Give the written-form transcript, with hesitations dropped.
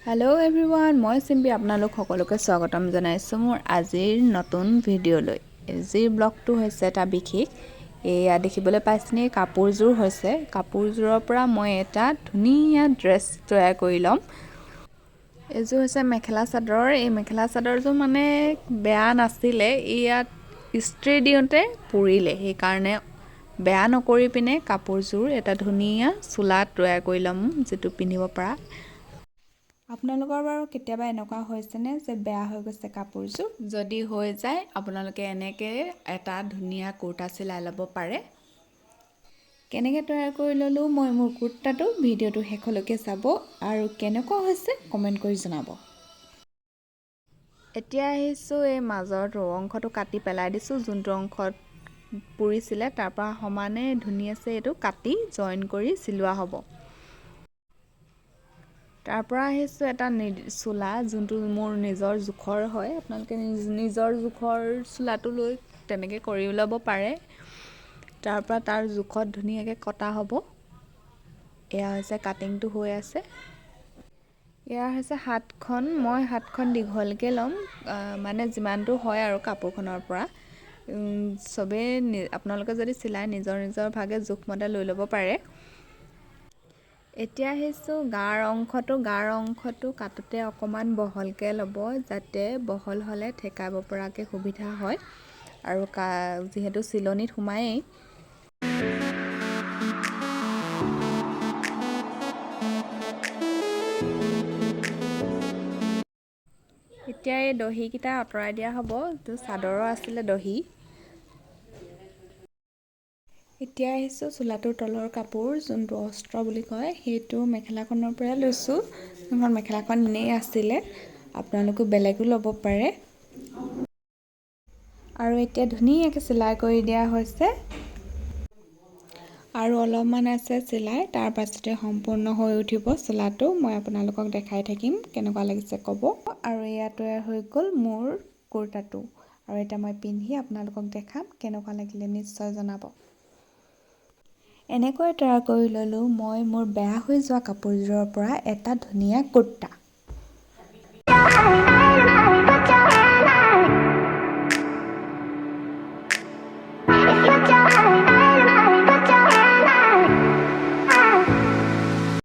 Hello' everyone, মই চিম্পি আপোনালোক সকলোকে স্বাগতম জনাইছোঁ মোৰ আজিৰ নতুন ভিডিঅ'লৈ। আজিৰ ব্লগটো হৈছে এটা বিশেষ। এয়া দেখিবলৈ পাইছেনে, কাপোৰযোৰ হৈছে। কাপোৰযোৰৰ পৰা মই এটা ধুনীয়া ড্ৰেছ তৈয়াৰ কৰি ল'ম। এইযোৰ হৈছে মেখেলা চাদৰ। এই মেখেলা চাদৰযোৰ মানে বেয়া নাছিলে, ইয়াত ইস্ত্ৰি দিওঁতে পুৰিলে, সেইকাৰণে বেয়া নকৰি পিনে কাপোৰযোৰ এটা ধুনীয়া চোলা তৈয়াৰ কৰি ল'ম, যিটো পিন্ধিব পৰা। আপোনালোকৰ বাৰু কেতিয়াবা এনেকুৱা হৈছেনে যে বেয়া হৈ গৈছে কাপোৰযোৰ? যদি হৈ যায় আপোনালোকে এনেকৈ এটা ধুনীয়া কুৰ্তা চিলাই ল'ব পাৰে। কেনেকৈ তৈয়াৰ কৰি ল'লোঁ মই মোৰ কুৰ্তাটো, ভিডিঅ'টো শেষলৈকে চাব আৰু কেনেকুৱা হৈছে কমেণ্ট কৰি জনাব। এতিয়া আহিছোঁ, এই মাজৰ অংশটো কাটি পেলাই দিছোঁ। যোনটো অংশত পুৰিছিলে তাৰ পৰা সমানে ধুনীয়াছে এইটো কাটি জইন কৰি চিলোৱা হ'ব। তাৰ পৰা আহিছোঁ এটা চোলা, যোনটো মোৰ নিজৰ জোখৰ হয়। আপোনালোকে নিজৰ জোখৰ চোলাটো লৈ তেনেকৈ কৰি ল'ব পাৰে। তাৰ পৰা তাৰ জোখত ধুনীয়াকৈ কটা হ'ব। এয়া হৈছে কাটিংটো হৈ আছে। এয়া হৈছে হাতখন। মই হাতখন দীঘলকৈ ল'ম, মানে যিমানটো হয় আৰু কাপোৰখনৰ পৰা। চবেই আপোনালোকে যদি চিলাই নিজৰ ভাগে জোখমতে লৈ ল'ব পাৰে। এতিয়া আহিছোঁ গাৰ অংশটো কাটোতে অকণমান বহলকৈ ল'ব, যাতে বহল হ'লে ঠেকাব পৰাকৈ সুবিধা হয় আৰু যিহেতু চিলনিত সোমায়েই। এতিয়া এই দহিকেইটা আঁতৰাই দিয়া হ'ব, যিটো চাদৰৰ আছিলে দহি। এতিয়া আহিছোঁ চোলাটোৰ তলৰ কাপোৰ, যোনটো অস্ত্ৰ বুলি কয়, সেইটো মেখেলাখনৰ পৰা লৈছোঁ। যোনখন মেখেলাখন এনেই আছিলে, আপোনালোকে বেলেগো ল'ব পাৰে। আৰু এতিয়া ধুনীয়াকৈ চিলাই কৰি দিয়া হৈছে। আৰু অলপমান আছে চিলাই, তাৰ পাছতে সম্পূৰ্ণ হৈ উঠিব চোলাটো। মই আপোনালোকক দেখাই থাকিম, কেনেকুৱা লাগিছে ক'ব। আৰু এয়া তৈয়াৰ হৈ গ'ল মোৰ কুৰ্তাটো। আৰু এতিয়া মই পিন্ধি আপোনালোকক দেখাম, কেনেকুৱা লাগিলে নিশ্চয় জনাব। এনেকৈ তৈয়াৰ কৰি ল'লোঁ মই মোৰ বেয়া হৈ যোৱা কাপোৰযোৰৰ পৰা এটা ধুনীয়া কুৰ্তা।